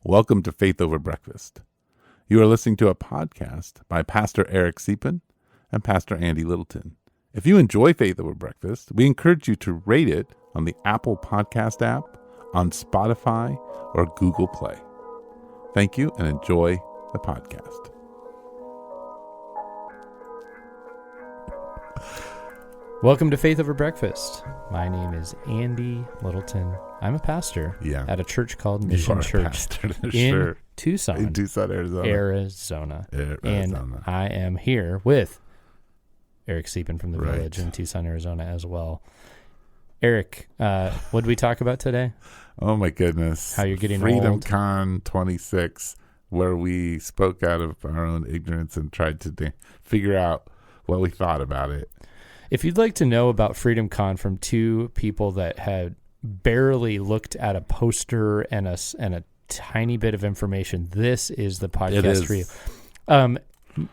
Welcome to Faith Over Breakfast. You are listening to a podcast by Pastor Eric Deepen and Pastor Andy Littleton. If you enjoy Faith Over Breakfast, we encourage you to rate it on the Apple Podcast app, on Spotify, or Google Play. Thank you and enjoy the podcast. Welcome to Faith Over Breakfast. My name is Andy Littleton. I'm a pastor at a church called Mission Church in Tucson, Arizona. And I am here with Eric Deepen from the Village in Tucson, Arizona as well. Eric, what did we talk about today? Oh my goodness. How you're getting Freedom old. Con 26, where we spoke out of our own ignorance and tried to figure out what we thought about it. If you'd like to know about Freedom Con from two people that had barely looked at a poster and a tiny bit of information, this is the podcast for you.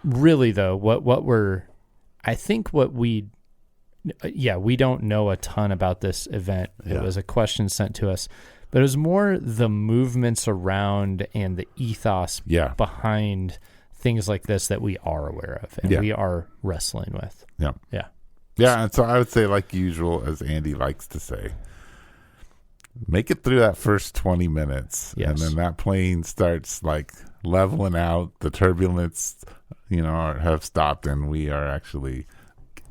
Really though, we don't know a ton about this event. It was a question sent to us, but it was more the movements around and the ethos behind things like this that we are aware of and we are wrestling with. Yeah, and so I would say, like usual, as Andy likes to say, make it through that first 20 minutes, and then that plane starts like leveling out. The turbulence, have stopped, and we are actually,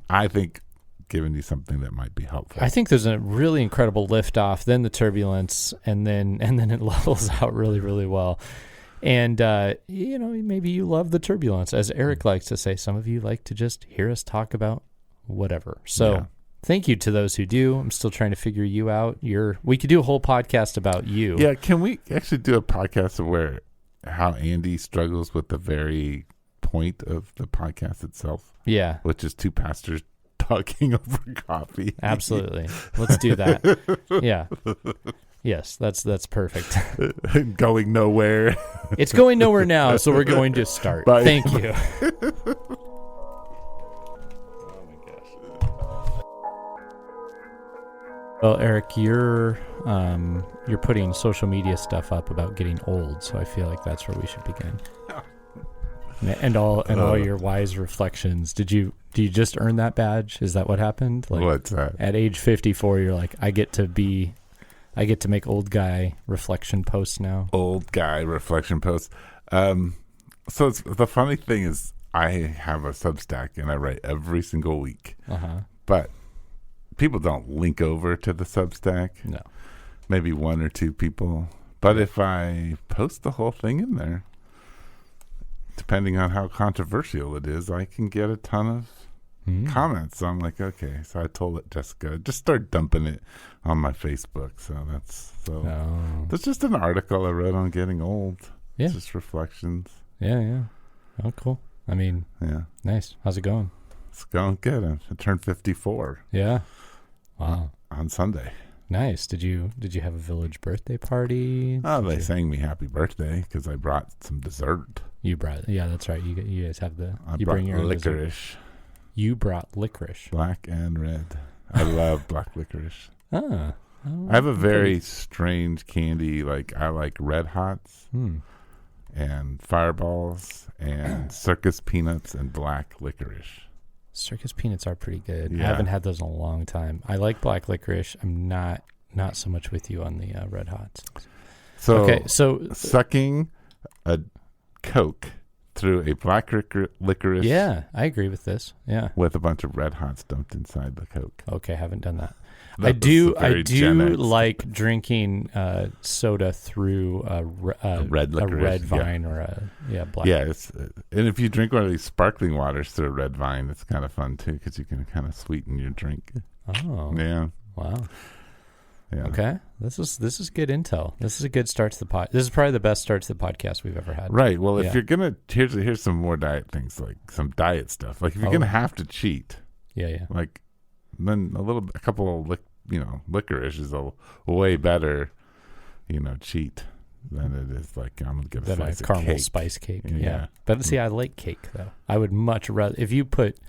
I think, giving you something that might be helpful. I think there's a really incredible liftoff, then the turbulence, and then it levels out really, really well. And maybe you love the turbulence, as Eric likes to say. Some of you like to just hear us talk about whatever. So thank you to those who do. I'm still trying to figure you out. We could do a whole podcast about you. Yeah, can we actually do a podcast of how Andy struggles with the very point of the podcast itself? Yeah. Which is two pastors talking over coffee. Absolutely. Let's do that. Yeah. Yes, that's perfect. Going nowhere. It's going nowhere now, so we're going to start. Bye. Thank you. Well, Eric, you're putting social media stuff up about getting old, so I feel like that's where we should begin. And all your wise reflections. Do you just earn that badge? Is that what happened? Like, what's that? At age 54, you're like, I get to make old guy reflection posts now. Old guy reflection posts. So the funny thing is, I have a Substack and I write every single week. But people don't link over to the Substack. No. Maybe one or two people. But if I post the whole thing in there, depending on how controversial it is, I can get a ton of comments. So I'm like, okay. So I told Jessica, just start dumping it on my Facebook. That's just an article I wrote on getting old. Yeah. It's just reflections. Yeah. Oh, cool. I mean, nice. How's it going? It's going good. I turned 54. Yeah. Wow. On Sunday. Nice. Did you have a village birthday party? Oh, they sang me happy birthday because I brought some dessert. You brought, that's right. You guys have I brought licorice. You brought licorice. Black and red. I love black licorice. I have a very strange candy. Like I like Red Hots and Fireballs and circus peanuts and black licorice. Circus peanuts are pretty good. Yeah. I haven't had those in a long time. I like black licorice. I'm not so much with you on the Red Hots. So sucking a Coke through a black licorice. Yeah, I agree with this. Yeah, with a bunch of Red Hots dumped inside the Coke. Okay, haven't done that. I do like drinking soda through a red vine or a black. Yeah, and if you drink one of these sparkling waters through a red vine, it's kind of fun too because you can kind of sweeten your drink. Oh, yeah, wow. Yeah. Okay, this is good intel. This is a good start to the pod. This is probably the best start to the podcast we've ever had. Right. Well, if you're gonna here's some more diet things, like some diet stuff. Like if you're gonna have to cheat, like. Then a couple of licorice is a way better, cheat than it is like I'm gonna get a slice of caramel cake. Spice cake. Yeah, but see, I like cake though. I would much rather if you put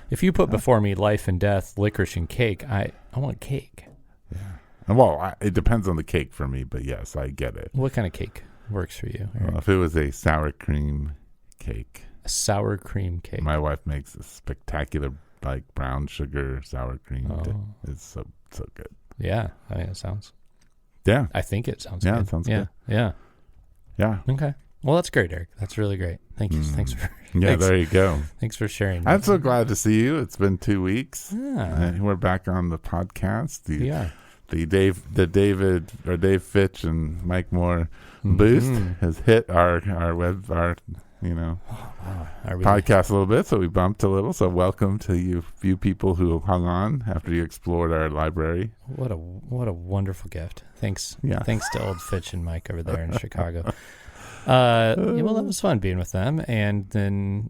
before me life and death, licorice and cake. I want cake. Yeah. Well, it depends on the cake for me, but yes, I get it. What kind of cake? works for you, Well, if it was a sour cream cake. A sour cream cake. My wife makes a spectacular, like, brown sugar sour cream. It's so good. Yeah. I mean, it sounds. Yeah. I think it sounds good. Yeah, it sounds good. Yeah. Yeah. Okay. Well, that's great, Eric. That's really great. Thank you. Thanks for. Yeah, there you go. Thanks for sharing. I'm so glad to see you. It's been 2 weeks. Yeah. We're back on the podcast. The Dave Fitch and Mike Moore boost has hit our podcast a little bit, so we bumped a little. So welcome to you few people who hung on after you explored our library. What a wonderful gift. Thanks. Yeah. Thanks to old Fitch and Mike over there in Chicago. Well, that was fun being with them. And then,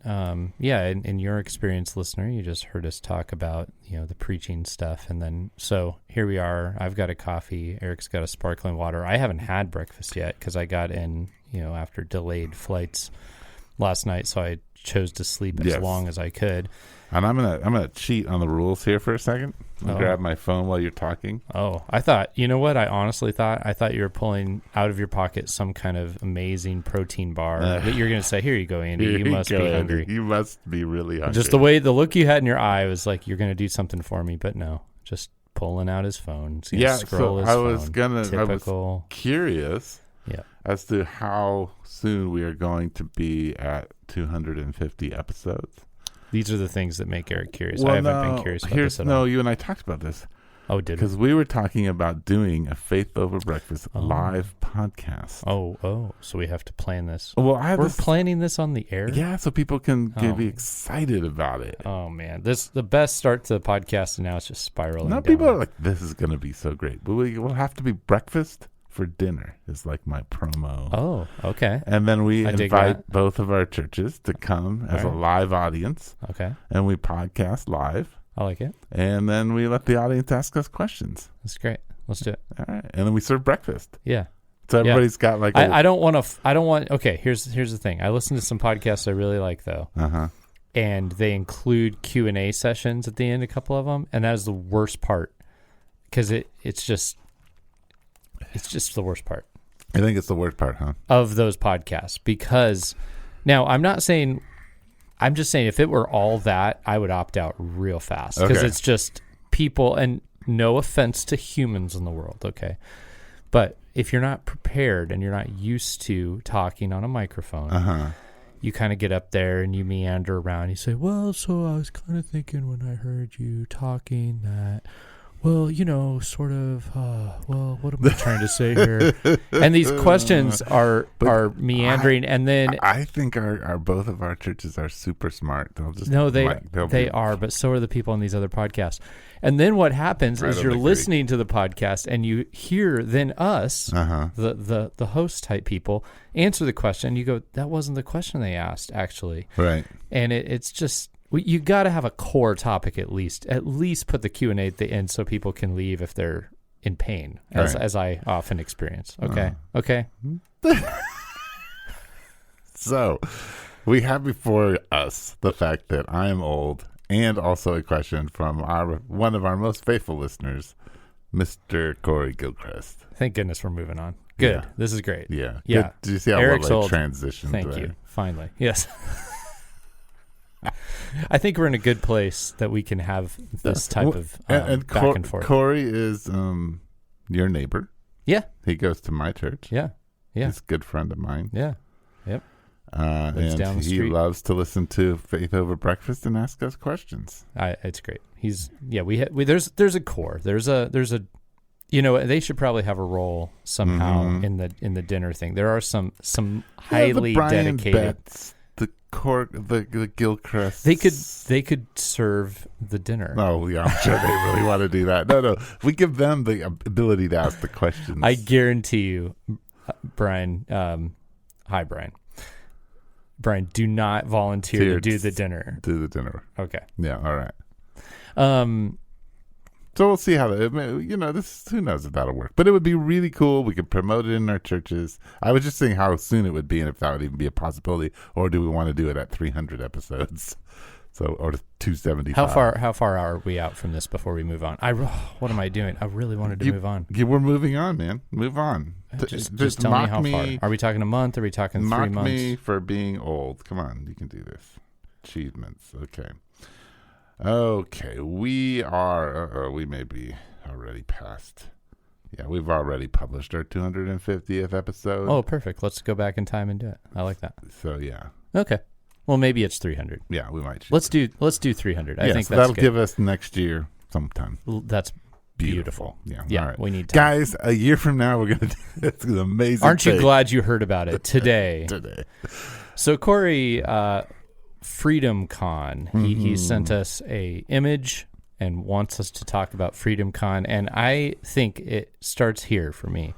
in your experience, listener, you just heard us talk about, the preaching stuff. And then, so here we are. I've got a coffee. Eric's got a sparkling water. I haven't had breakfast yet because I got in, after delayed flights last night. So I chose to sleep as long as I could. And I'm gonna cheat on the rules here for a second. I'll grab my phone while you're talking. Oh, I thought, you know what? I honestly thought you were pulling out of your pocket some kind of amazing protein bar that you're going to say, "Here you go, Andy. You must be hungry. You must be really hungry." Just the look you had in your eye was like you're going to do something for me, but no, just pulling out his phone. So I was curious as to how soon we are going to be at 250 episodes. These are the things that make Eric curious. I haven't been curious about this at all. No, you and I talked about this. Oh, did we? Because we were talking about doing a Faith Over Breakfast live podcast. Oh, so we have to plan this. Well, we're planning this on the air? Yeah, so people can be excited about it. Oh, man. The best start to the podcast, and now it's just spiraling down. People are like, this is going to be so great. But we will have to be breakfast for dinner is like my promo. Oh, okay. And then we invite both of our churches to come as a live audience. Okay. And we podcast live. I like it. And then we let the audience ask us questions. That's great. Let's do it. All right. And then we serve breakfast. Yeah. So everybody's got like okay, here's the thing. I listen to some podcasts I really like though. Uh-huh. And they include Q&A sessions at the end, a couple of them, and that is the worst part because it's just the worst part. I think it's the worst part, huh? Of those podcasts. Because now I'm just saying if it were all that, I would opt out real fast. Because it's just people, and no offense to humans in the world, okay? But if you're not prepared and you're not used to talking on a microphone, you kind of get up there and you meander around. You say, well, so I was kind of thinking when I heard you talking that... Well, sort of, what am I trying to say here? And these questions are meandering, and then... I think our both of our churches are super smart. They are, but so are the people on these other podcasts. And then what happens is you're listening to the podcast, and you hear then us, the host type people, answer the question. You go, that wasn't the question they asked, actually. Right. And it's just... You got to have a core topic at least. At least put the Q&A at the end so people can leave if they're in pain, as I often experience. Okay? Okay? So, we have before us the fact that I am old, and also a question from one of our most faithful listeners, Mr. Corey Gilchrist. Thank goodness we're moving on. Good. Yeah. This is great. Yeah. Yeah. Did you see how Eric's well I transitioned? Thank you. Finally. Yes. I think we're in a good place that we can have this type of back and forth. Corey is your neighbor. Yeah. He goes to my church. Yeah. Yeah. He's a good friend of mine. Yeah. Yep. And he loves to listen to Faith Over Breakfast and ask us questions. It's great. There's a core. There's a they should probably have a role somehow in the dinner thing. There are some highly dedicated Betts. The Gilchrist. They could serve the dinner. Oh, yeah, I'm sure they really want to do that. No, we give them the ability to ask the questions. I guarantee you, Brian. Hi, Brian. Brian, do not volunteer to do the dinner. Do the dinner. Okay. Yeah. All right. So we'll see how who knows if that'll work. But it would be really cool. We could promote it in our churches. I was just saying how soon it would be and if that would even be a possibility, or do we want to do it at 300 episodes? So, or 275. How far are we out from this before we move on? What am I doing? I really wanted to move on. Yeah, we're moving on, man. Move on. Just tell me how far. Are we talking a month? Are we talking 3 months? Mock me for being old. Come on, you can do this. Achievements. Okay. We are. We may be already past. Yeah, we've already published our 250th episode. Oh, perfect. Let's go back in time and do it. I like that. So yeah. Okay. Well, maybe it's 300. Yeah, we might. Let's do 300. I think so that's that'll give us next year sometime. That's beautiful. Yeah. All right. We need time. Guys, a year from now we're gonna do it's an amazing. Aren't you glad you heard about it today? Today. So Corey, Freedom Con, he sent us a image and wants us to talk about Freedom Con, and I think it starts here for me.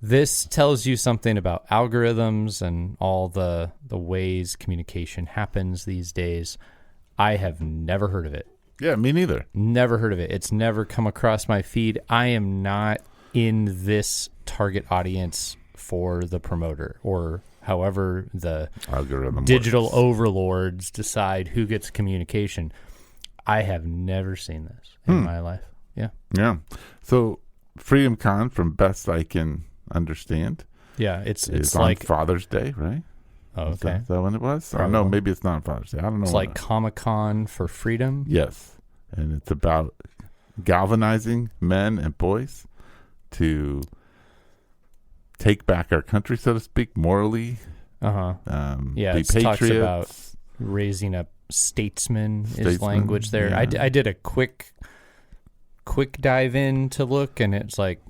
This tells you something about algorithms and all the ways communication happens these days. I have never heard of it. Yeah, me neither. Never heard of it. It's never come across my feed. I am not in this target audience for the promoter, or however the algorithm digital works. Overlords decide who gets communication. I have never seen this in my life. Yeah. Yeah. So Freedom Con, from best I can understand. Yeah, it's like Father's Day, right? Oh, okay. Is that when it was? Or no, maybe it's not Father's Day. I don't know. It's like Comic-Con for freedom. Yes. And it's about galvanizing men and boys to take back our country, so to speak, morally. Yeah, be it talks patriots. about raising up statesmen is language there. Yeah. I did a quick dive in to look, and it's like,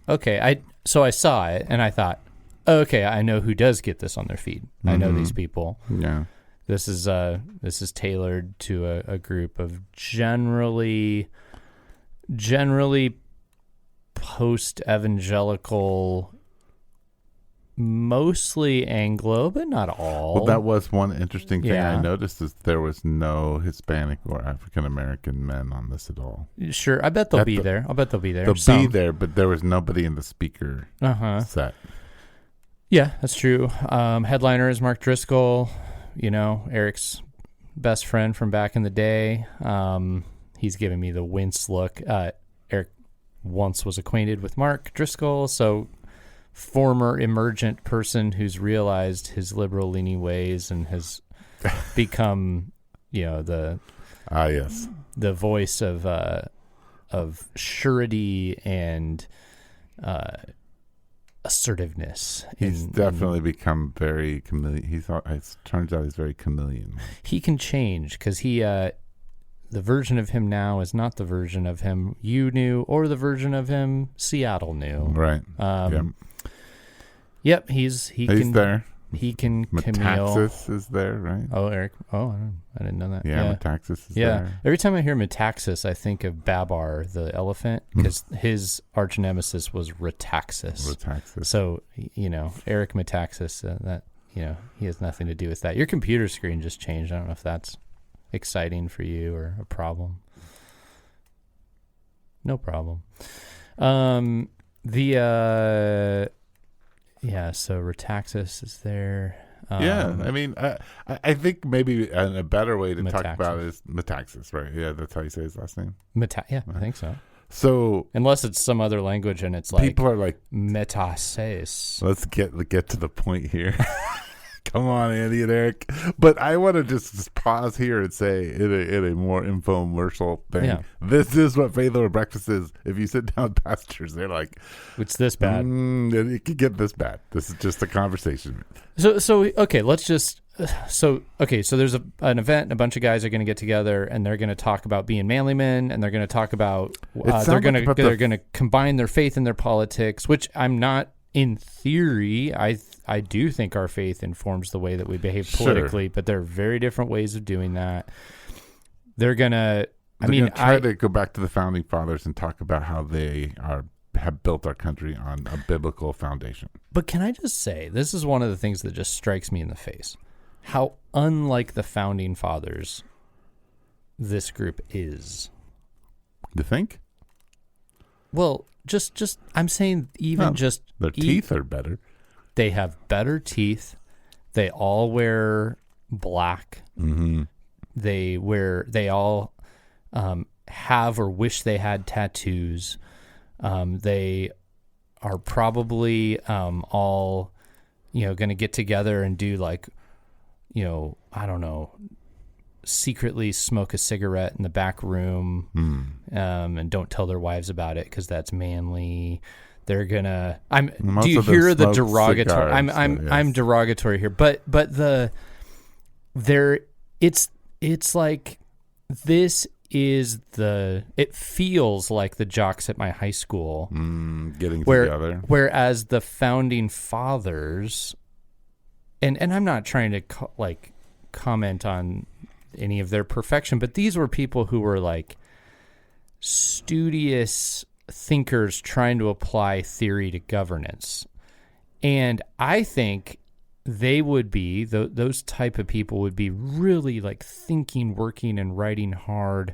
okay, so I saw it, and I thought, okay, I know who does get this on their feed. I know these people. Yeah. This is tailored to a group of generally post-evangelical, mostly Anglo, but not all. Well, that was one interesting thing I noticed, is there was no Hispanic or African American men on this at all. Sure, I bet they'll be there. I'll bet they'll be there. They'll be there, but there was nobody in the speaker set. Yeah, that's true. Headliner is Mark Driscoll, Eric's best friend from back in the day. He's giving me the wince look. Eric once was acquainted with Mark Driscoll, so former emergent person who's realized his liberal-leaning ways and has become, the voice of surety and assertiveness. He's definitely become very chameleon. It turns out he's very chameleon. He can change because the version of him now is not the version of him you knew or the version of him Seattle knew. Right. Yep. He's there. He can Metaxas is there, right? Oh, Eric. Oh, I didn't know that. Yeah. Metaxas is there. Every time I hear Metaxas, I think of Babar, the elephant, because his arch nemesis was Retaxas. So, Eric Metaxas, he has nothing to do with that. Your computer screen just changed. I don't know if that's exciting for you or a problem. No problem. So Retaxas is there. I think maybe a better way to talk about it is Metaxas, right? Yeah, that's how you say his last name. I think so. So unless it's some other language and it's like people are like Metaxas. Let's get to the point here. Come on, Andy and Eric. But I want to just pause here and say in a more infomercial thing, this is what Faith Over Breakfast is. If you sit down with pastors, they're like, it's this bad. It could get this bad. This is just a conversation. So okay, let's just so there's an event, and a bunch of guys are going to get together, and they're going to talk about being manly men, and they're going to talk about they're going to combine their faith and their politics, which I'm not. In theory, I do think our faith informs the way that we behave politically, but there are very different ways of doing that. They're gonna try to go back to the founding fathers and talk about how they have built our country on a biblical foundation. But can I just say, this is one of the things that just strikes me in the face: how unlike the founding fathers this group is. You think? Well. Just I'm saying their teeth are better. They have better teeth. They all wear black. Mm-hmm. they all have or wish they had tattoos. They are probably all, going to get together and do like, I don't know, secretly smoke a cigarette in the back room, and don't tell their wives about it because that's manly. They're gonna. Do you hear the derogatory? I'm derogatory here, but it's like this is it feels like the jocks at my high school getting together. Whereas the founding fathers, and I'm not trying to comment on any of their perfection, but these were people who were like studious thinkers trying to apply theory to governance. And I think they would be, those type of people would be really like thinking, working, and writing hard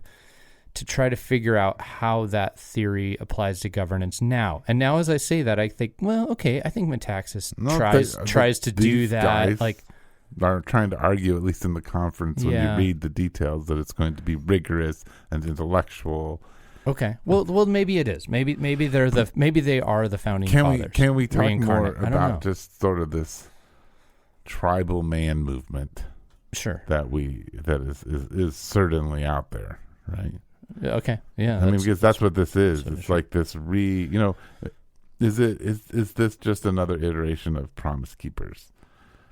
to try to figure out how that theory applies to governance now. And now as I say that, I think, well, okay, I think Metaxas tries to do that. Like, are trying to argue, at least in the conference, when you read the details, that it's going to be rigorous and intellectual. Okay. Well, maybe it is. Maybe they are the founding fathers. Can we talk more about just sort of this tribal man movement? Sure. That is certainly out there, right? Okay. Yeah. I mean, because that's what this is. It's like this is this just another iteration of Promise Keepers?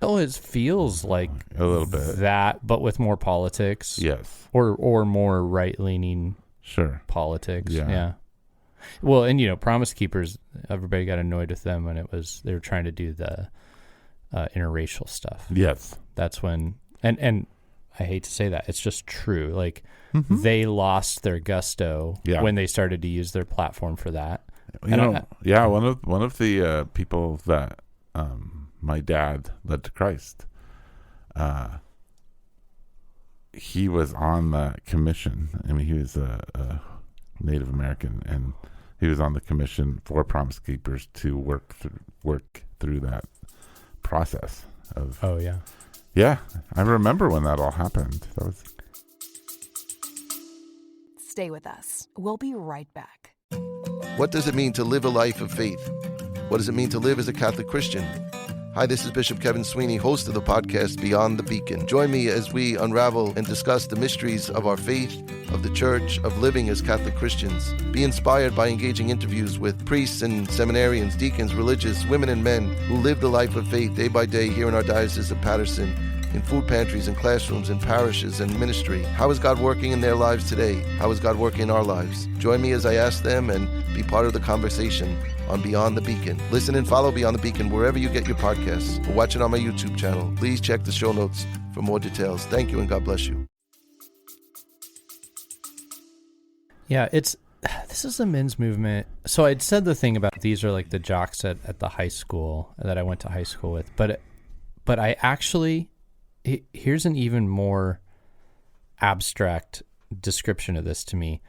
Oh, it feels like a little bit that, but with more politics. Yes. Or more right-leaning politics. Yeah. Well, and Promise Keepers, everybody got annoyed with them when they were trying to do the interracial stuff. Yes. That's when, and I hate to say that, it's just true. Like they lost their gusto when they started to use their platform for that. One of the people that my dad led to Christ, he was on the commission. I mean, he was a Native American, and he was on the commission for Promise Keepers to work through that process of. Oh yeah. Yeah, I remember when that all happened. Stay with us. We'll be right back. What does it mean to live a life of faith? What does it mean to live as a Catholic Christian? Hi, this is Bishop Kevin Sweeney, host of the podcast Beyond the Beacon. Join me as we unravel and discuss the mysteries of our faith, of the church, of living as Catholic Christians. Be inspired by engaging interviews with priests and seminarians, deacons, religious, women and men who live the life of faith day by day here in our Diocese of Patterson, in food pantries and classrooms and parishes and ministry. How is God working in their lives today? How is God working in our lives? Join me as I ask them and be part of the conversation on Beyond the Beacon. Listen and follow Beyond the Beacon wherever you get your podcasts, or watch it on my YouTube channel. Please check the show notes for more details. Thank you and God bless you. Yeah, this is a men's movement. So I'd said the thing about these are like the jocks at the high school that I went to high school with, but I actually, here's an even more abstract description of this to me.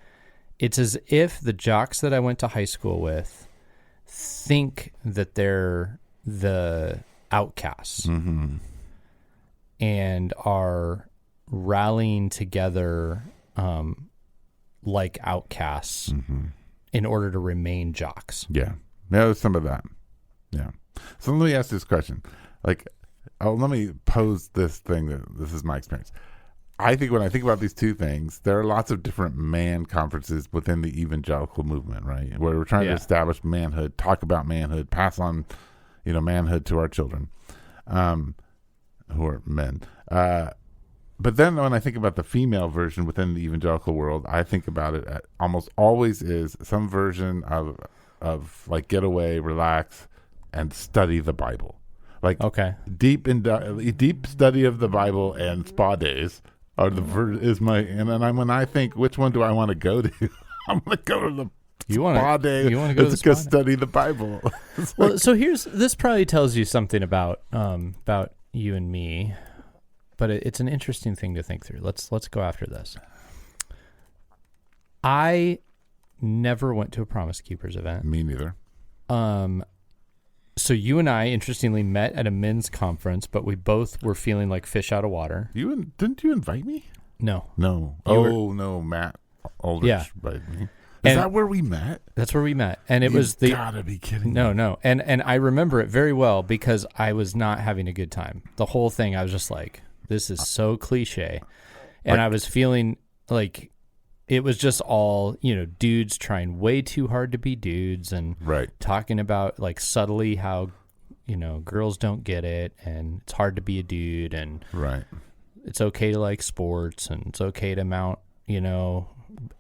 It's as if the jocks that I went to high school with think that they're the outcasts and are rallying together like outcasts in order to remain jocks. Yeah, there's some of that. Yeah. So let me ask this question. Let me pose this thing. This is my experience. I think when I think about these two things, there are lots of different man conferences within the evangelical movement, right? Where we're trying to establish manhood, talk about manhood, pass on, manhood to our children, who are men. But then when I think about the female version within the evangelical world, I think about it almost always is some version of like get away, relax, and study the Bible. Like deep study of the Bible and spa days are when I think which one do I want to go to? I'm going to go to the spa day. You want to go to the spa study the Bible. Well, so this probably tells you something about you and me, but it's an interesting thing to think through. Let's go after this. I never went to a Promise Keepers event. Me neither. So you and I, interestingly, met at a men's conference, but we both were feeling like fish out of water. Didn't you invite me? No. No, Matt Aldrich. Yeah. Is that where we met? That's where we met. And You gotta be kidding me. No. And I remember it very well because I was not having a good time. The whole thing, I was just like, this is so cliche. And I was feeling like it was just all, dudes trying way too hard to be dudes and talking about like subtly how, girls don't get it and it's hard to be a dude and it's okay to like sports and it's okay to mount,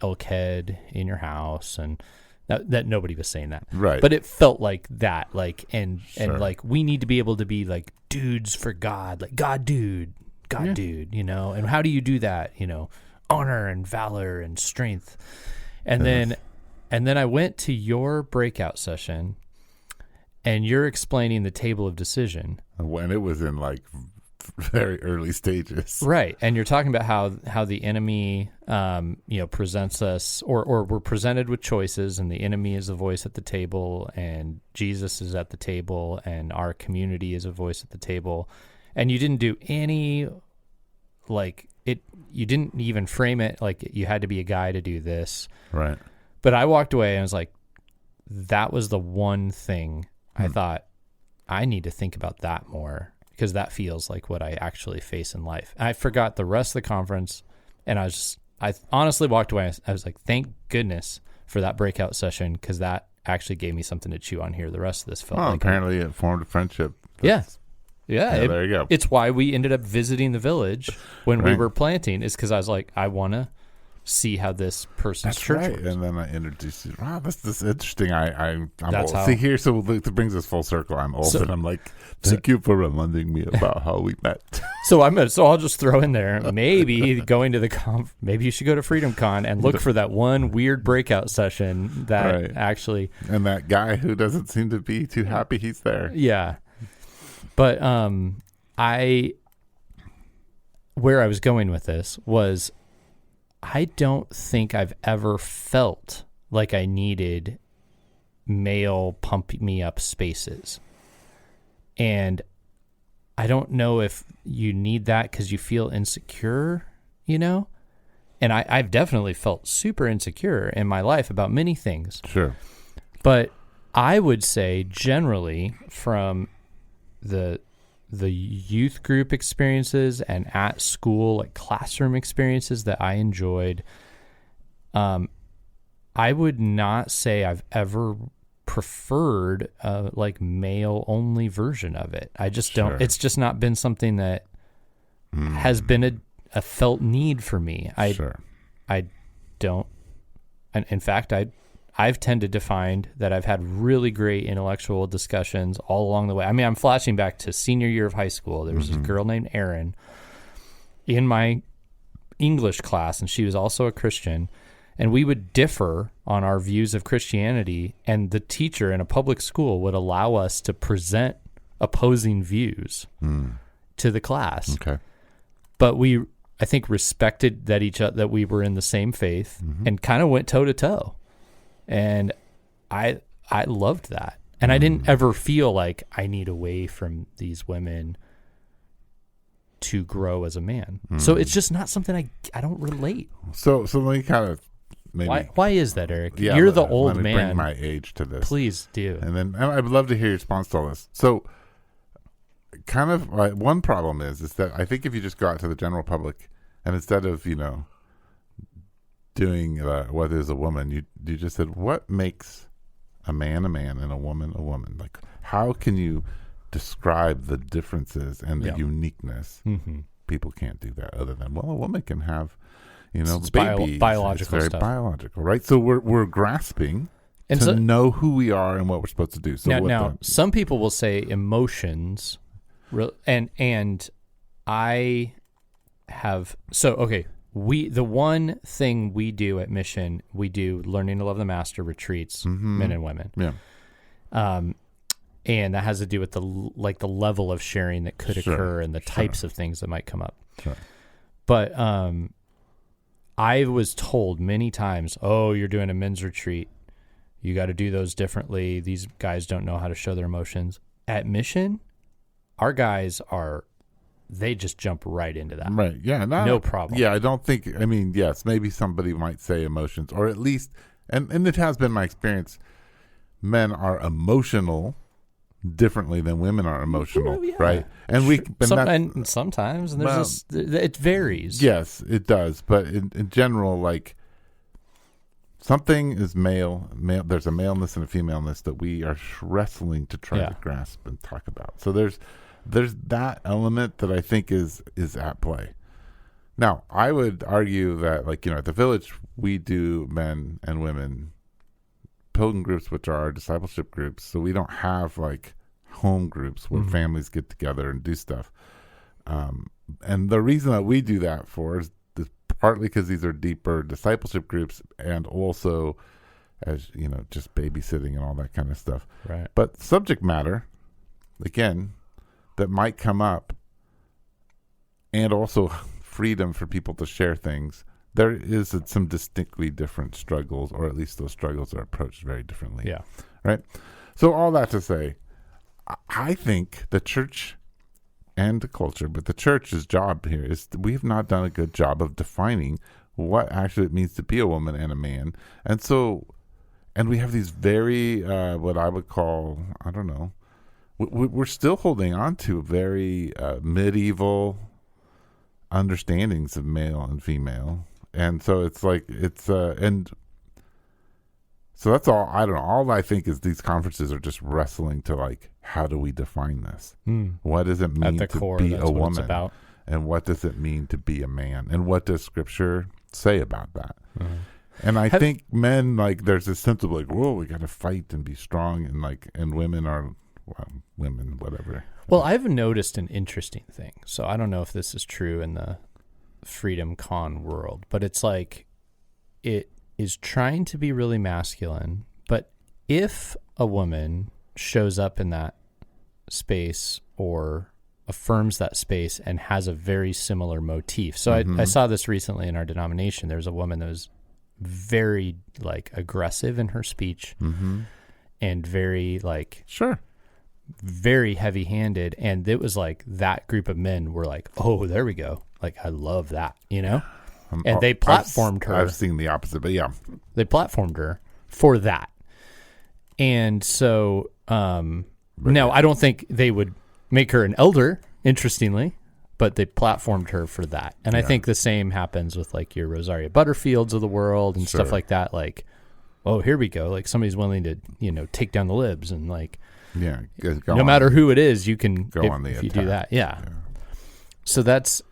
elk head in your house and that nobody was saying that. But it felt like that, like, and like we need to be able to be like dudes for God, like God dude, and how do you do that? Honor and valor and strength. And then I went to your breakout session and you're explaining the table of decision. When it was in like very early stages. Right. And you're talking about how the enemy, presents us or we're presented with choices and the enemy is a voice at the table and Jesus is at the table and our community is a voice at the table. And you didn't do any, you didn't even frame it like you had to be a guy to do this. Right. But I walked away and I was like, that was the one thing I thought I need to think about that more because that feels like what I actually face in life. And I forgot the rest of the conference and I honestly walked away. I was like, thank goodness for that breakout session because that actually gave me something to chew on here. The rest of this felt like apparently it formed a friendship. Yeah, there you go. It's why we ended up visiting the village when we were planting is because I was like, I want to see how this person's church works. And then I introduced you. Wow, this is interesting. I'm old. See here, so it brings us full circle. I'm old, and I'm like, thank you for reminding me about how we met. So I'll just throw in there, maybe going to the maybe you should go to Freedom Con and look for that one weird breakout session that actually. And that guy who doesn't seem to be too happy he's there. Yeah. But where I was going with this was I don't think I've ever felt like I needed male pump me up spaces. And I don't know if you need that because you feel insecure, And I've definitely felt super insecure in my life about many things. Sure. But I would say generally from the youth group experiences and at school, like classroom experiences that I enjoyed, I would not say I've ever preferred a like male only version of it. I just don't, it's just not been something that has been a felt need for me. I don't, and in fact, I've tended to find that I've had really great intellectual discussions all along the way. I mean, I'm flashing back to senior year of high school. There was this girl named Erin in my English class, and she was also a Christian, and we would differ on our views of Christianity, and the teacher in a public school would allow us to present opposing views to the class. Okay. But I think, respected that we were in the same faith and kind of went toe to toe. And I loved that. And I didn't ever feel like I need away from these women to grow as a man. So it's just not something I don't relate. So let me kind of maybe. Why is that, Eric? Yeah, you're the old let me man. Bring my age to this. Please do. And then I'd love to hear your response to all this. So kind of one problem is that I think if you just go out to the general public and instead of, doing what is a woman, you just said, what makes a man and a woman? Like, how can you describe the differences and the uniqueness? People can't do that other than, well, a woman can have, it's babies. Biological it's very stuff. Biological, right? So we're grasping to know who we are and what we're supposed to do. So now some people will say emotions, and I have okay. The one thing we do at Mission, we do Learning to Love the Master retreats, men and women. Yeah. And that has to do with the level of sharing that could occur and the types of things that might come up. Sure. But I was told many times, oh, you're doing a men's retreat. You got to do those differently. These guys don't know how to show their emotions. At Mission, our guys they just jump right into that. Right. Yeah. No problem. Yeah. I don't think, I mean, yes, maybe somebody might say emotions, or at least, and it has been my experience, men are emotional differently than women are emotional, yeah. right? And and sometimes, and there's it varies. Yes, it does. But in general, like, something is male. There's a maleness and a femaleness that we are wrestling to try to grasp and talk about. So there's that element that I think is at play. Now, I would argue that, like, at the Village, we do men and women pilgrim groups, which are our discipleship groups. So we don't have like home groups where families get together and do stuff. And the reason that we do that for is partly because these are deeper discipleship groups, and also, as just babysitting and all that kind of stuff. Right. But subject matter, again, that might come up, and also freedom for people to share things. There is some distinctly different struggles, or at least those struggles are approached very differently. Yeah. Right? So all that to say, I think the church and the culture, but the church's job here is we've not done a good job of defining what actually it means to be a woman and a man. And so, and we have these very, what I would call, I don't know, we're still holding on to very medieval understandings of male and female. And so it's like, and so that's all, I don't know. All I think is these conferences are just wrestling to, like, how do we define this? What does it mean to be a woman? And what does it mean to be a man? And what does Scripture say about that? And I think men, like, there's this sense of like, whoa, we got to fight and be strong, and like, and women are, well, women, whatever. Well, I've noticed an interesting thing. So I don't know if this is true in the Freedom Con world, but it's like it is trying to be really masculine, but if a woman shows up in that space or affirms that space and has a very similar motif. So I saw this recently in our denomination. There's a woman that was very, like, aggressive in her speech and very, like, very heavy-handed, and it was like that group of men were like, oh, there we go. Like, I love that, and they platformed her. I've seen the opposite, but yeah. They platformed her for that. And so, no, I don't think they would make her an elder, interestingly, but they platformed her for that. And I think the same happens with, like, your Rosaria Butterfields of the world and stuff like that. Like, oh, here we go. Like, somebody's willing to, take down the libs, and, like, no matter who it is, you can go on the if you do that. Yeah. So that's,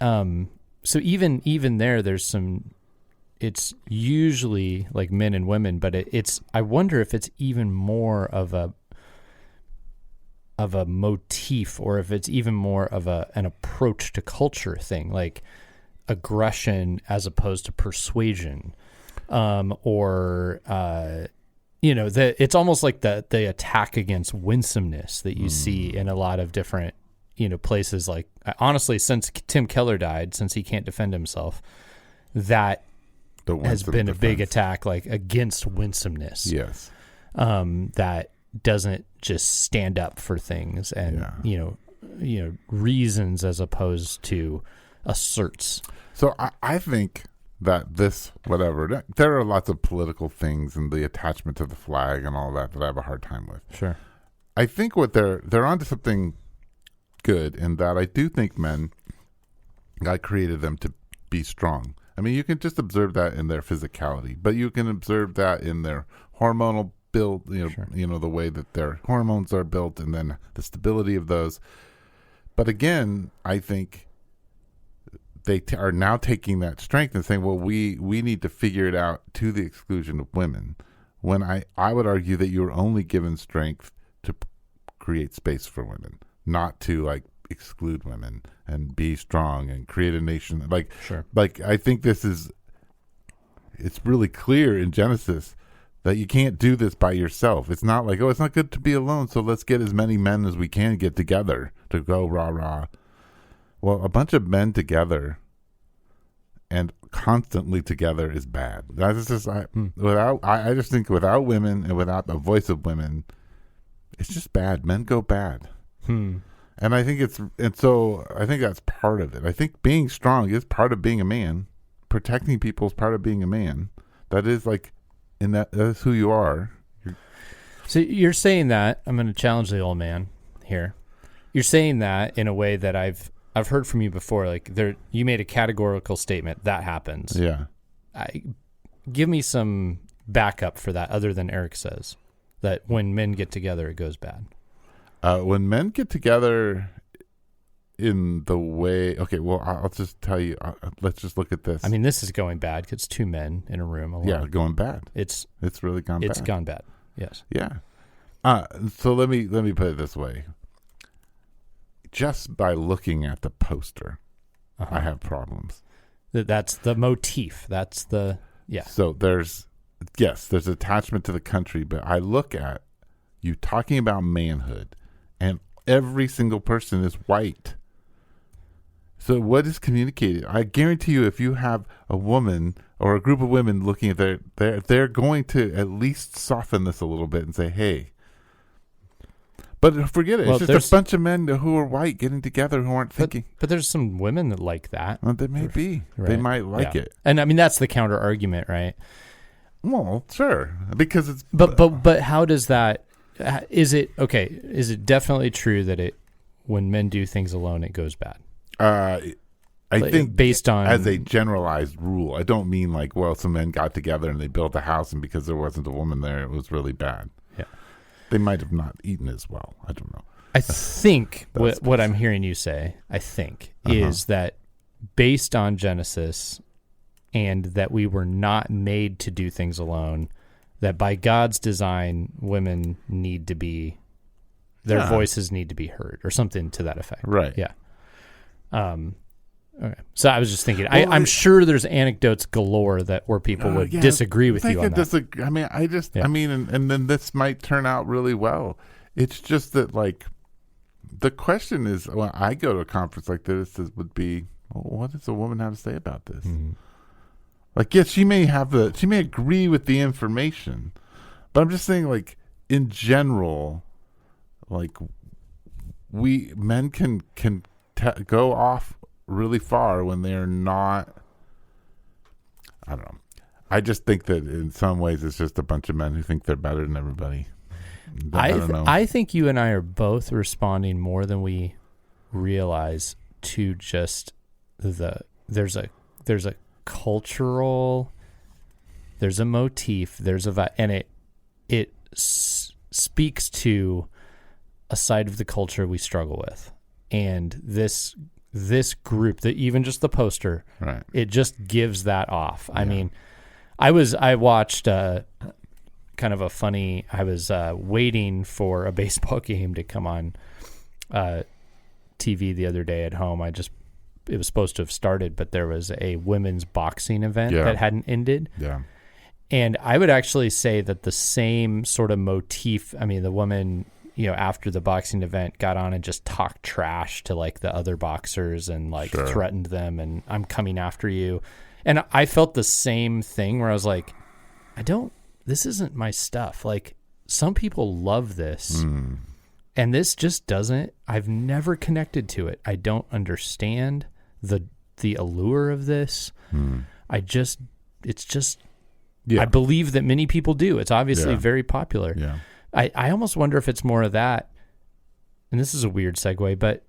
so even there's some, it's usually like men and women, but it's, I wonder if it's even more of a motif, or if it's even more of an approach to culture thing, like aggression as opposed to persuasion, it's almost like the attack against winsomeness that you see in a lot of different, places. Like, honestly, since Tim Keller died, since he can't defend himself, that has been a big attack, like, against winsomeness. Yes. That doesn't just stand up for things and, reasons as opposed to asserts. So I think that this, whatever, there are lots of political things and the attachment to the flag and all that I have a hard time with. Sure. I think what they're onto something good, in that I do think men, God created them to be strong. I mean, you can just observe that in their physicality, but you can observe that in their hormonal build, the way that their hormones are built, and then the stability of those. But again, I think they are now taking that strength and saying, well, we need to figure it out to the exclusion of women. When I would argue that you're only given strength to create space for women, not to, like, exclude women and be strong and create a nation. Like, like, I think it's really clear in Genesis that you can't do this by yourself. It's not like, oh, it's not good to be alone, so let's get as many men as we can get together to go rah-rah. Well, a bunch of men together and constantly together is bad. That's just, I just think without women and without the voice of women, it's just bad. Men go bad. And I think I think that's part of it. I think being strong is part of being a man. Protecting people is part of being a man. That is that's who you are. So you're saying that, I'm going to challenge the old man here. You're saying that in a way that I've heard from you before. Like you made a categorical statement that happens. Yeah. Give me some backup for that, other than Eric says that when men get together, it goes bad. When men get together in the way, okay, well, I'll just tell you, let's just look at this. I mean, this is going bad because it's two men in a room alone. Yeah, going bad. It's really gone bad. It's gone bad. Yes. Yeah. So let me put it this way. Just by looking at the poster, I have problems. That's the motif. That's the, yeah. So there's attachment to the country, but I look at you talking about manhood, and every single person is white. So what is communicated? I guarantee you, if you have a woman or a group of women looking at they're going to at least soften this a little bit and say, hey. But forget it. Well, it's just a bunch of men who are white getting together who aren't thinking. But there's some women that like that. Well, they may be. Right. They might like it. And I mean, that's the counter argument, right? Well, sure. Because it's... But how does that... Is it definitely true that when men do things alone, it goes bad? I think based on... As a generalized rule. I don't mean like, well, some men got together and they built a house, and because there wasn't a woman there, it was really bad. Yeah. They might have not eaten as well. I don't know. I think what I'm hearing you say, is that based on Genesis and that we were not made to do things alone, that by God's design, women need to be, their voices need to be heard, or something to that effect. Right. Yeah. Okay. So I was just thinking, I'm sure there's anecdotes galore where people would disagree with you on that. I mean, and then this might turn out really well. It's just that, like, the question is, when I go to a conference like this, would be, well, what does a woman have to say about this? Mm-hmm. Like, yes, she may agree with the information, but I'm just saying, like, in general, like, men can go off really far when they're not. I don't know. I just think that in some ways it's just a bunch of men who think they're better than everybody. I don't know. I think you and I are both responding more than we realize to just there's a cultural, there's a motif, and it speaks to a side of the culture we struggle with, and this group, that even just the poster, right, it just gives that off. Yeah. I mean, I watched kind of a funny, I was waiting for a baseball game to come on TV the other day at home. It was supposed to have started, but there was a women's boxing event that hadn't ended. Yeah. And I would actually say that the same sort of motif, I mean, the woman, after the boxing event, got on and just talked trash to like the other boxers and like threatened them, and I'm coming after you. And I felt the same thing where I was like, this isn't my stuff. Like, some people love this, and this just doesn't. I've never connected to it. I don't understand the allure of this. It's just, I believe that many people do. It's obviously very popular. Yeah. I almost wonder if it's more of that, and this is a weird segue, but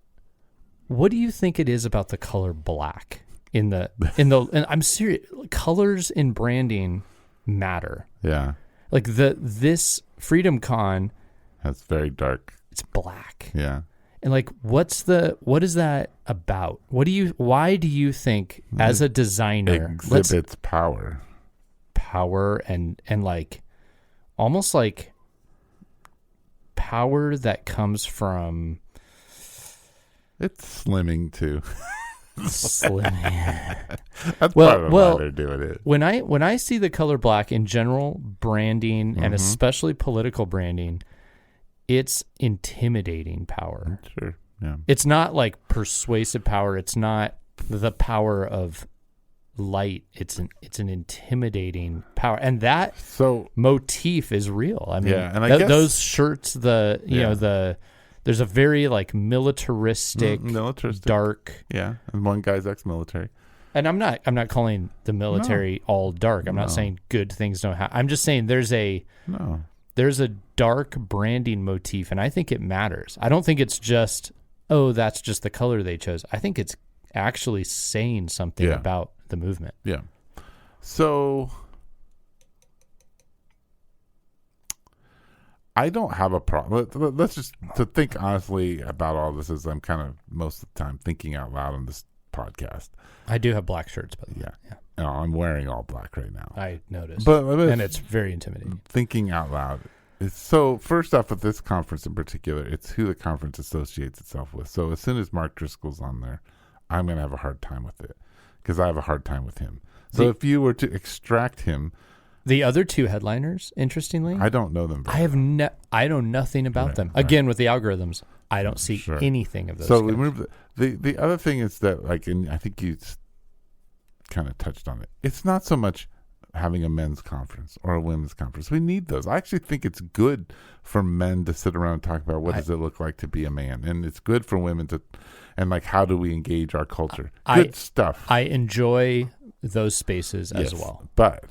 what do you think it is about the color black and I'm serious, colors in branding matter. Yeah. Like this Freedom Con, that's very dark. It's black. Yeah. And like, what is that about? Why do you think, as a designer, exhibits power and like, almost like power that comes from, it's slimming too. Slimming. That's part of why they're doing it. When I see the color black in general branding, and especially political branding, it's intimidating power. Sure. Yeah. It's not like persuasive power. It's not the power of light. It's an intimidating power, and that motif is real. I mean, and I guess those shirts, the There's a very like militaristic, dark. Yeah, and one guy's ex-military. And I'm not calling the military all dark. I'm not saying good things don't happen. I'm just saying there's a dark branding motif, and I think it matters. I don't think it's just, that's just the color they chose. I think it's actually saying something about the movement. Yeah. So I don't have a problem. Let's just to think honestly about all this, as I'm kind of most of the time thinking out loud on this podcast. I do have black shirts, by the way. Yeah. No, I'm wearing all black right now. I noticed. And it's very intimidating. Thinking out loud. So first off, with this conference in particular, it's who the conference associates itself with. So as soon as Mark Driscoll's on there, I'm going to have a hard time with it because I have a hard time with him. So if you were to extract him. The other two headliners, interestingly, I don't know them. I know nothing about them. Again, with the algorithms, I don't see anything of those. So remember the other thing is that, like, and I think you kind of touched on it. It's not so much having a men's conference or a women's conference. We need those. I actually think it's good for men to sit around and talk about what does it look like to be a man, and it's good for women to, and like how do we engage our culture. Good stuff. I enjoy those spaces as well, but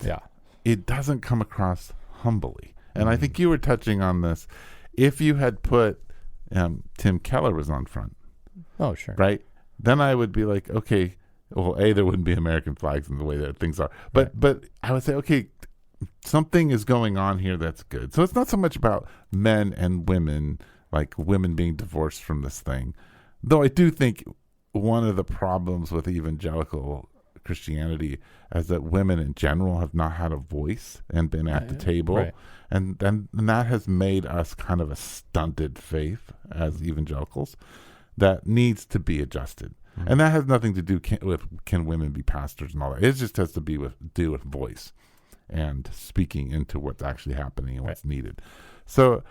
it doesn't come across humbly. And I think you were touching on this. If you had put Tim Keller was on front, right, then I would be like, okay, well, there wouldn't be American flags in the way that things are, but I would say, okay, something is going on here that's good. So it's not so much about men and women, like women being divorced from this thing, though I do think one of the problems with evangelical Christianity is that women in general have not had a voice and been at the table, and that has made us kind of a stunted faith as evangelicals that needs to be adjusted. And that has nothing to do with can women be pastors and all that. It just has to do with voice and speaking into what's actually happening and what's needed. So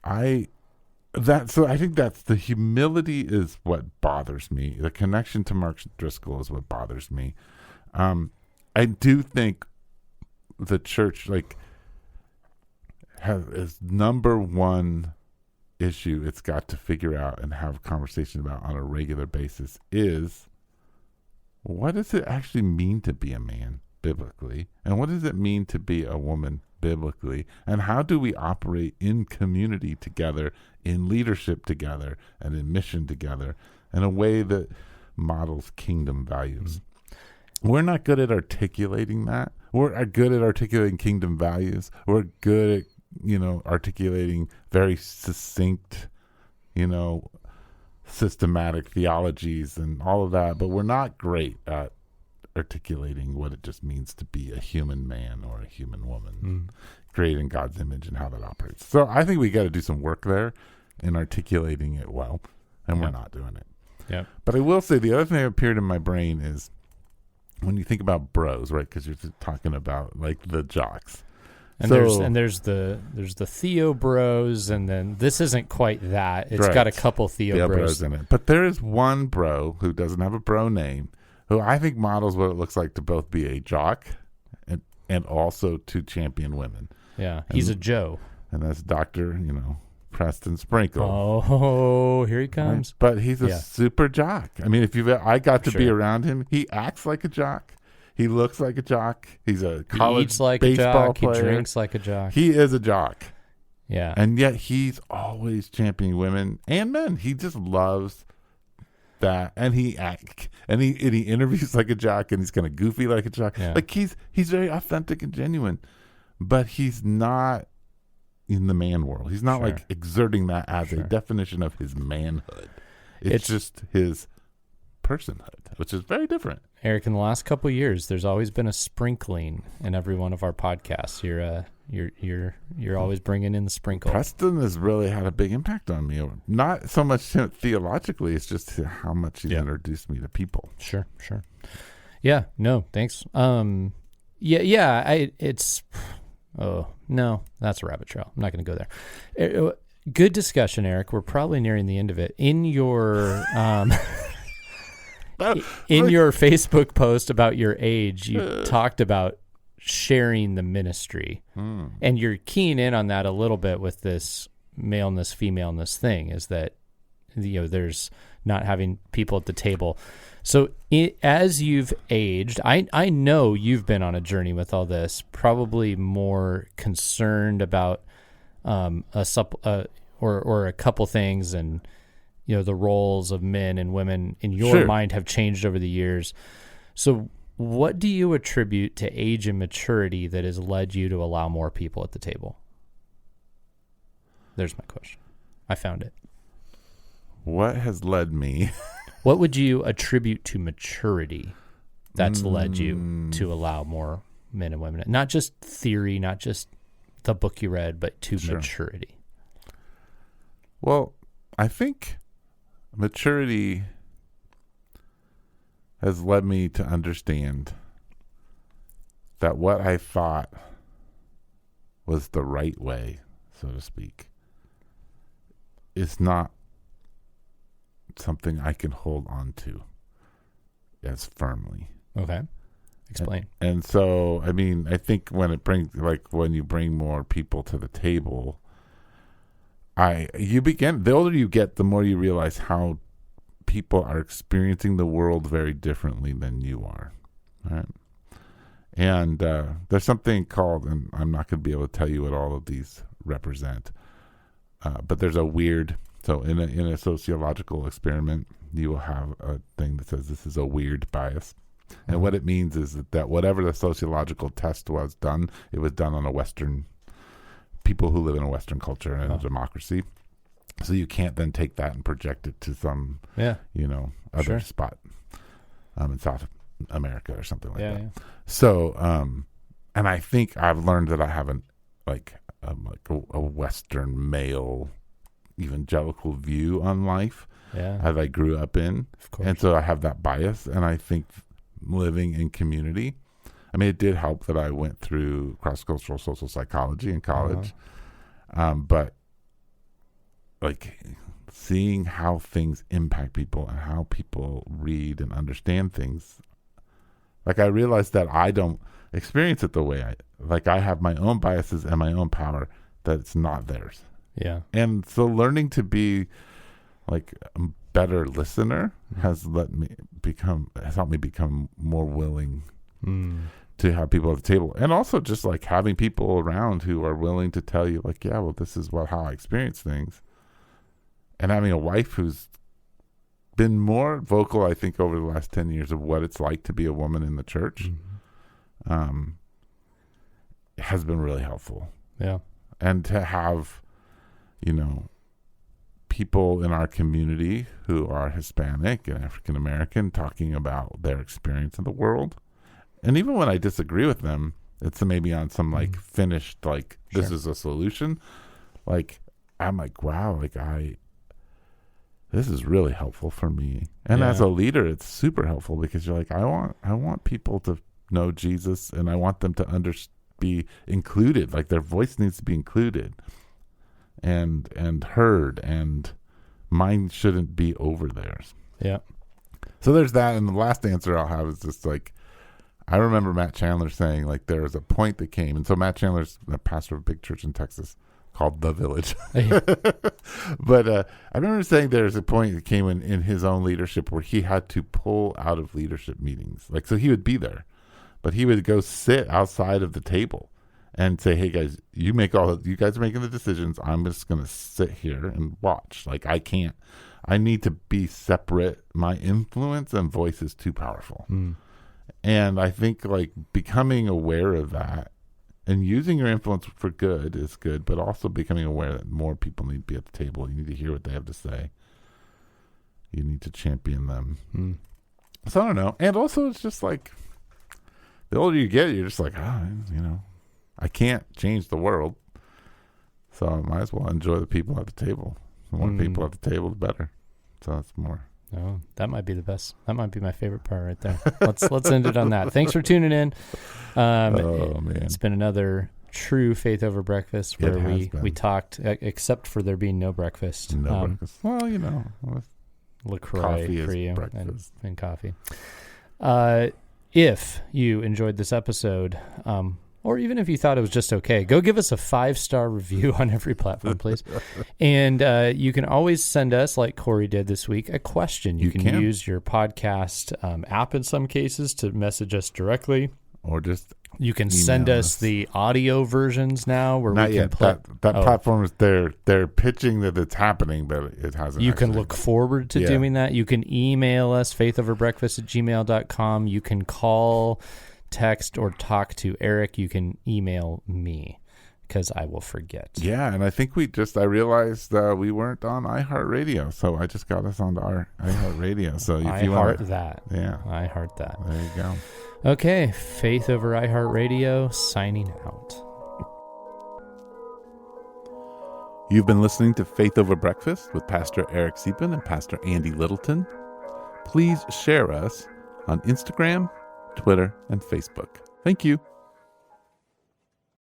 I think that's the humility is what bothers me. The connection to Mark Driscoll is what bothers me. I do think the church is number one issue it's got to figure out and have a conversation about on a regular basis is, what does it actually mean to be a man biblically, and what does it mean to be a woman biblically, and how do we operate in community together, in leadership together, and in mission together in a way that models kingdom values. We're not good at articulating that. We're good at articulating kingdom values. We're good at articulating very succinct, systematic theologies and all of that, but we're not great at articulating what it just means to be a human man or a human woman, created in God's image and how that operates. So I think we got to do some work there in articulating it well, and we're not doing it. Yeah. But I will say the other thing that appeared in my brain is when you think about bros, right? Because you're talking about like the jocks. And there's the Theo bros, and then this isn't quite that. It's got a couple Theo bros in it. But there is one bro who doesn't have a bro name, who I think models what it looks like to both be a jock and also to champion women. Yeah, he's a Joe. And that's Dr. Preston Sprinkle. Oh, here he comes. Right? But he's a super jock. I mean, I got to be around him. He acts like a jock. He looks like a jock. He's a college eats like baseball a jock. player. He drinks like a jock. He is a jock. Yeah. And yet he's always championing women and men. He just loves that. And he interviews like a jock, and he's kind of goofy like a jock. Yeah. Like he's very authentic and genuine, but he's not in the man world. He's not like exerting that as a definition of his manhood. It's just his personhood, which is very different. Eric, in the last couple of years, there's always been a sprinkling in every one of our podcasts. You're always bringing in the sprinkle. Preston has really had a big impact on me. Not so much theologically, it's just how much he's introduced me to people. Sure. Yeah, no, thanks. No, that's a rabbit trail. I'm not going to go there. Good discussion, Eric. We're probably nearing the end of it. In your your Facebook post about your age, you talked about sharing the ministry, and you're keying in on that a little bit with this maleness, femaleness thing. Is that there's not having people at the table. So as you've aged, I know you've been on a journey with all this, probably more concerned about or a couple things, and the roles of men and women in your mind have changed over the years. So what do you attribute to age and maturity that has led you to allow more people at the table? There's my question. I found it. What has led me? What would you attribute to maturity that's led you to allow more men and women? Not just theory, not just the book you read, but to maturity. Well, I think maturity has led me to understand that what I thought was the right way, so to speak, is not something I can hold on to as firmly. Okay. Explain. And so, I mean, I think when you bring more people to the table, the older you get, the more you realize how people are experiencing the world very differently than you are. Right? And there's something called, and I'm not going to be able to tell you what all of these represent, but there's so in a sociological experiment, you will have a thing that says this is a weird bias. And what it means is that whatever the sociological test was done, it was done on people who live in a Western culture and a democracy. So you can't then take that and project it to some, other spot in South America or something like that. Yeah. So, and I think I've learned that I have a Western male evangelical view on life as I grew up in. Of course. And so I have that bias, and I think living in community, I mean, it did help that I went through cross-cultural social psychology in college. But seeing how things impact people and how people read and understand things, I realized that I don't experience it the way I have my own biases and my own power, that it's not theirs. Yeah. And so learning to be a better listener has helped me become more willing to have people at the table. And also just having people around who are willing to tell you this is how I experience things. And having a wife who's been more vocal, I think, over the last 10 years of what it's like to be a woman in the church, has been really helpful. Yeah. And to have, people in our community who are Hispanic and African American talking about their experience in the world. And even when I disagree with them, it's maybe on some finished, this is a solution. I'm wow, this is really helpful for me. And as a leader, it's super helpful because you're I want people to know Jesus, and I want them to be included. Their voice needs to be included and heard, and mine shouldn't be over theirs. Yeah. So there's that. And the last answer I'll have is just I remember Matt Chandler saying there was a point that came. And so Matt Chandler's the pastor of a big church in Texas called The Village. But I remember saying there's a point that came in his own leadership where he had to pull out of leadership meetings. So he would be there, but he would go sit outside of the table and say, hey guys, you guys are making the decisions. I'm just going to sit here and watch. I need to be separate. My influence and voice is too powerful. And I think becoming aware of that and using your influence for good is good, but also becoming aware that more people need to be at the table. You need to hear what they have to say. You need to champion them. So I don't know. And also it's just the older you get, you're just I can't change the world, so I might as well enjoy the people at the table. The more people at the table, the better. So that's more. Oh, that might be the best. That might be my favorite part right there. Let's end it on that. Thanks for tuning in. Oh man, it's been another true Faith Over Breakfast where we talked, except for there being no breakfast. No breakfast. Well, LaCroix for you and coffee. If you enjoyed this episode, or even if you thought it was just okay, go give us a 5-star review on every platform, please. And you can always send us, like Corey did this week, a question. You can use your podcast app in some cases to message us directly. Or just you can send us the audio versions now where Not we can yet. play. That platform is they're pitching that it's happening, but it hasn't. You can look forward to doing that. You can email us, faithoverbreakfast@gmail.com. You can call, text, or talk to Eric. You can email me because I will forget. Yeah, and I think I realized we weren't on iHeartRadio, so I just got us onto our iHeartRadio. So if you want that. Yeah. I heart that. There you go. Okay, Faith Over iHeartRadio, signing out. You've been listening to Faith Over Breakfast with Pastor Eric Deepen and Pastor Andy Littleton. Please share us on Instagram, Twitter, and Facebook. Thank you.